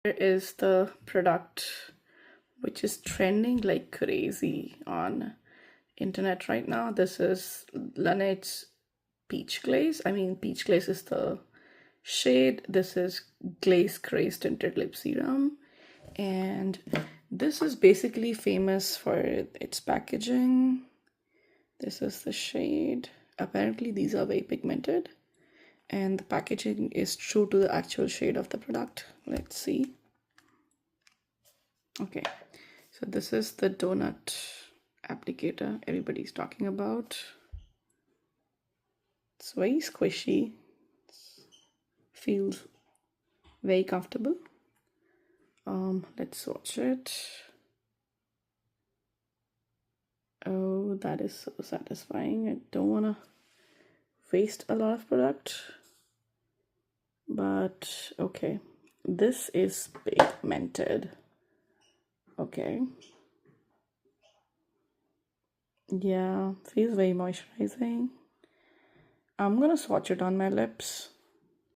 Here is the product which is trending like crazy on internet right now. This is Laneige Peach Glaze. Peach Glaze is the shade. This is Glaze Craze Tinted Lip Serum. And this is basically famous for its packaging. This is the shade. Apparently these are very pigmented. And the packaging is true to the actual shade of the product. Let's see. Okay, so this is the donut applicator everybody's talking about. It's very squishy. Feels very comfortable. Let's swatch it. Oh, that is so satisfying. I don't want to waste a lot of product, but okay, this is pigmented. Okay, yeah, feels very moisturizing. I'm gonna swatch it on my lips.